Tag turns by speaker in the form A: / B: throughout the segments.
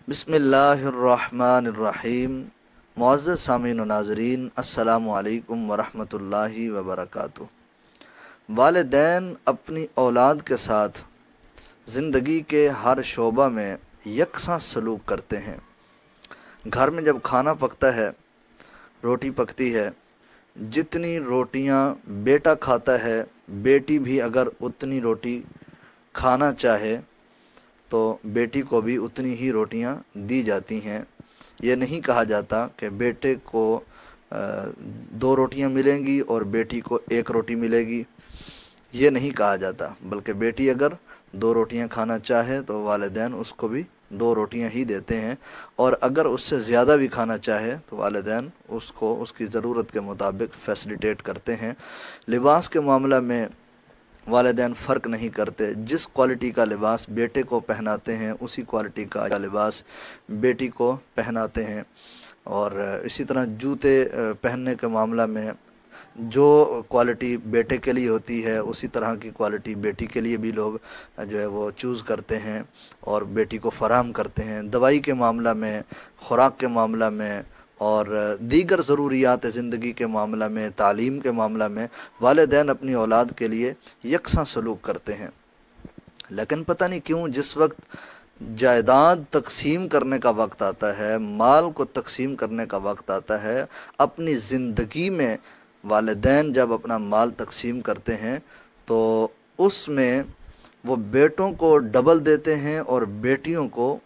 A: बिस्मिल्लाहिर्रहमानिर्रहीम। मुअज़्ज़ज़ सामीन व नाज़रीन, अस्सलामु अलैकुम वरहमतुल्लाहि वबरकातुहू। वालिदैन अपनी औलाद के साथ ज़िंदगी के हर शोबा में यकसा सलूक करते हैं। घर में जब खाना पकता है, रोटी पकती है, जितनी रोटियां बेटा खाता है, बेटी भी अगर उतनी रोटी खाना चाहे तो बेटी को भी उतनी ही रोटियां दी जाती हैं। ये नहीं कहा जाता कि बेटे को 2 रोटियां मिलेंगी और बेटी को 1 रोटी मिलेगी, ये नहीं कहा जाता, बल्कि बेटी अगर 2 रोटियां खाना चाहे तो वालिदैन उसको भी 2 रोटियां ही देते हैं, और अगर उससे ज़्यादा भी खाना चाहे तो वालिदैन उसको उसकी ज़रूरत के मुताबिक फैसिलिटेट करते हैं। लिबास के मामला में वालिदैन फ़र्क नहीं करते। जिस क्वालिटी का लिबास बेटे को पहनाते हैं उसी क्वालिटी का लिबास बेटी को पहनाते हैं। और इसी तरह जूते पहनने के मामला में जो क्वालिटी बेटे के लिए होती है उसी तरह की क्वालिटी बेटी के लिए भी लोग जो है वो चूज़ करते हैं और बेटी को फ़राहम करते हैं। दवाई के मामला में, ख़ुराक के मामला में और दीगर ज़रूरियात ज़िंदगी के मामला में, तालीम के मामला में वालिदैन अपनी औलाद के लिए यकसा सलूक करते हैं। लेकिन पता नहीं क्यों जिस वक्त जायदाद तकसीम करने का वक्त आता है, माल को तकसीम करने का वक्त आता है, अपनी ज़िंदगी में वालिदैन जब अपना माल तकसीम करते हैं तो उसमें वो बेटों को डबल देते हैं और बेटियों को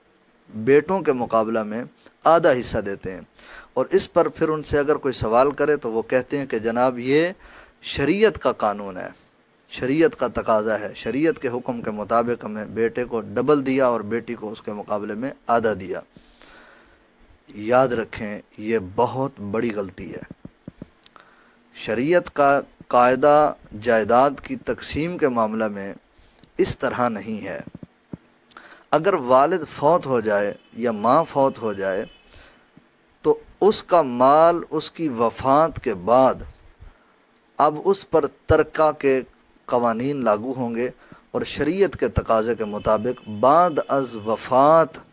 A: बेटों के मुकाबला में आधा हिस्सा देते हैं। और इस पर फिर उनसे अगर कोई सवाल करे तो वो कहते हैं कि जनाब ये शरीयत का कानून है, शरीयत का तकाज़ा है, शरीयत के हुक्म के मुताबिक हमें बेटे को डबल दिया और बेटी को उसके मुकाबले में आधा दिया। याद रखें, ये बहुत बड़ी गलती है। शरीयत का कायदा जायदाद की तकसीम के मामला में इस तरह नहीं है। अगर वालिद फौत हो जाए या माँ फौत हो जाए तो उसका माल उसकी वफ़ात के बाद अब उस पर तरका के कवानीन लागू होंगे और शरीयत के तकाज़े के मुताबिक बाद अज़ वफ़ात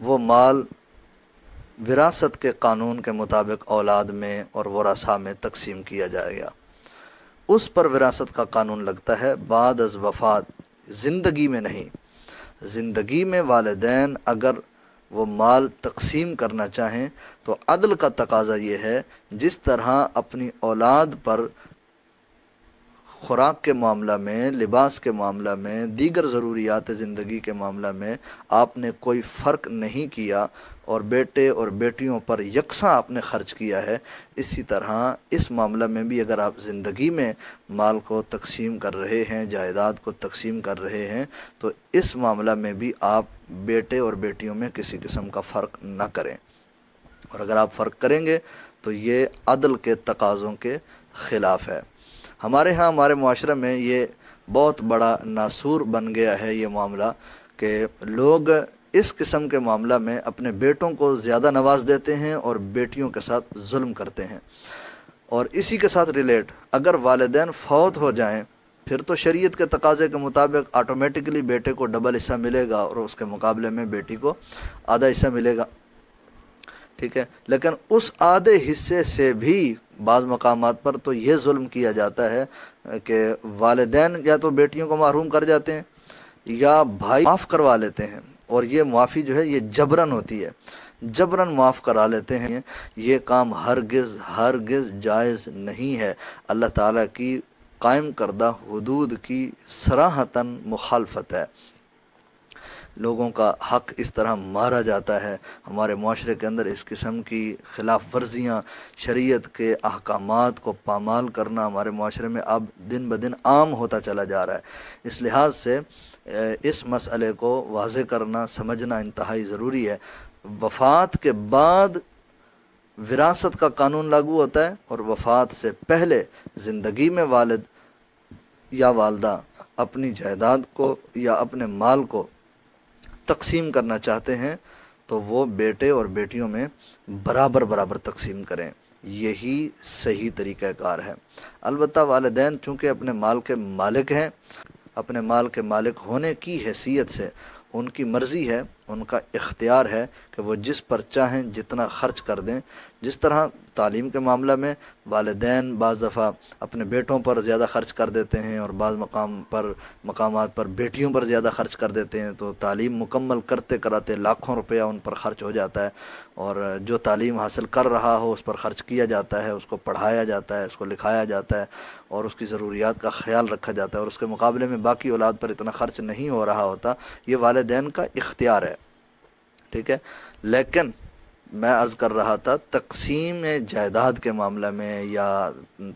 A: वो माल विरासत के कानून के मुताबिक औलाद में और वरासा में तकसीम किया जाएगा। उस पर विरासत का कानून लगता है बाद अज़ वफ़ात, ज़िंदगी में नहीं। ज़िंदगी में वालिदैन अगर वो माल तकसीम करना चाहें तो अदल का तकाज़ा ये है, जिस तरह अपनी औलाद पर ख़ुराक के मामला में, लिबास के मामला में, दीगर ज़रूरियात ज़िंदगी के मामला में आपने कोई फ़र्क नहीं किया और बेटे और बेटियों पर यकसा आपने ख़र्च किया है, इसी तरह इस मामला में भी अगर आप ज़िंदगी में माल को तकसीम कर रहे हैं, जायदाद को तकसीम कर रहे हैं, तो इस मामला में भी आप बेटे और बेटियों में किसी किस्म का फ़र्क न करें। और अगर आप फ़र्क करेंगे तो ये अदल के तकाज़ों के ख़िलाफ़ है। हमारे यहाँ, हमारे मुआशरे में ये बहुत बड़ा नासूर बन गया है ये मामला कि लोग इस किस्म के मामला में अपने बेटों को ज़्यादा नवाज देते हैं और बेटियों के साथ जुल्म करते हैं। और इसी के साथ रिलेट अगर वालिदैन फौत हो जाएं फिर तो शरीयत के तकाज़े के मुताबिक ऑटोमेटिकली बेटे को डबल हिस्सा मिलेगा और उसके मुकाबले में बेटी को आधा हिस्सा मिलेगा, ठीक है। लेकिन उस आधे हिस्से से भी बाज़ मकामात पर तो ये जुल्म किया जाता है कि वालिदैन या तो बेटियों को महरूम कर जाते हैं या भाई माफ़ करवा लेते हैं, और ये मुआफ़ी जो है ये जबरन होती है, जबरन माफ़ करा लेते हैं। ये काम हरगिज़ जायज़ नहीं है। अल्लाह ताला की कायम करदा हुदूद की सराहतन मुखालफत है। लोगों का हक़ इस तरह मारा जाता है। हमारे माशरे के अंदर इस किस्म की ख़िलाफ़ वर्जियाँ, शरीयत के अहकामात को पामाल करना हमारे माशरे में अब दिन ब दिन आम होता चला जा रहा है। इस लिहाज से इस मसले को वाज़ेह करना, समझना इंतहाई ज़रूरी है। वफ़ात के बाद विरासत का कानून लागू होता है और वफ़ात से पहले ज़िंदगी में वालिद या वालदा अपनी जायदाद को या अपने माल को तकसीम करना चाहते हैं तो वो बेटे और बेटियों में बराबर तकसीम करें। यही सही तरीक़ाकार है। अलबत्ता वालिदैन चूँकि अपने माल के मालिक हैं, अपने माल के मालिक होने की हैसियत से उनकी मर्ज़ी है ان کا اختیار ہے کہ وہ جس پر چاہیں جتنا خرچ کر دیں۔ جس طرح تعلیم کے معاملہ میں والدین بعض دفعہ اپنے بیٹوں پر زیادہ خرچ کر دیتے ہیں اور بعض مقامات پر بیٹیوں پر زیادہ خرچ کر دیتے ہیں، تو تعلیم مکمل کرتے کراتے لاکھوں روپیہ ان پر خرچ ہو جاتا ہے، اور جو تعلیم حاصل کر رہا ہو اس پر خرچ کیا جاتا ہے، اس کو پڑھایا جاتا ہے، اس کو لکھایا جاتا ہے اور اس کی ضروریات کا خیال رکھا جاتا ہے، اور اس کے مقابلے میں باقی اولاد پر اتنا خرچ نہیں ہو رہا ہوتا۔ یہ والدین کا اختیار ہے، ٹھیک ہے۔ لیکن میں عرض کر رہا تھا تقسیم جائیداد کے معاملہ میں یا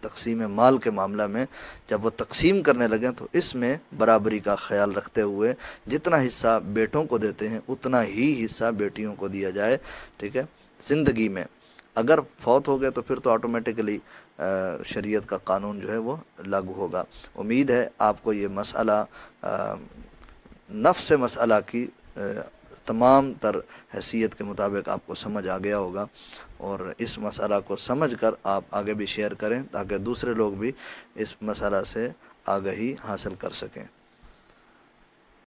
A: تقسیم مال کے معاملہ میں، جب وہ تقسیم کرنے لگیں تو اس میں برابری کا خیال رکھتے ہوئے جتنا حصہ بیٹوں کو دیتے ہیں اتنا ہی حصہ بیٹیوں کو دیا جائے، ٹھیک ہے۔ زندگی میں اگر فوت ہو گئے تو پھر تو آٹومیٹکلی شریعت کا قانون جو ہے وہ لاگو ہوگا۔ امید ہے آپ کو یہ مسئلہ نفس مسئلہ کی تمام تر حیثیت کے مطابق آپ کو سمجھ آ گیا ہوگا، اور اس مسئلہ کو سمجھ کر آپ آگے بھی شیئر کریں تاکہ دوسرے لوگ بھی اس مسئلہ سے آگہی حاصل کر سکیں۔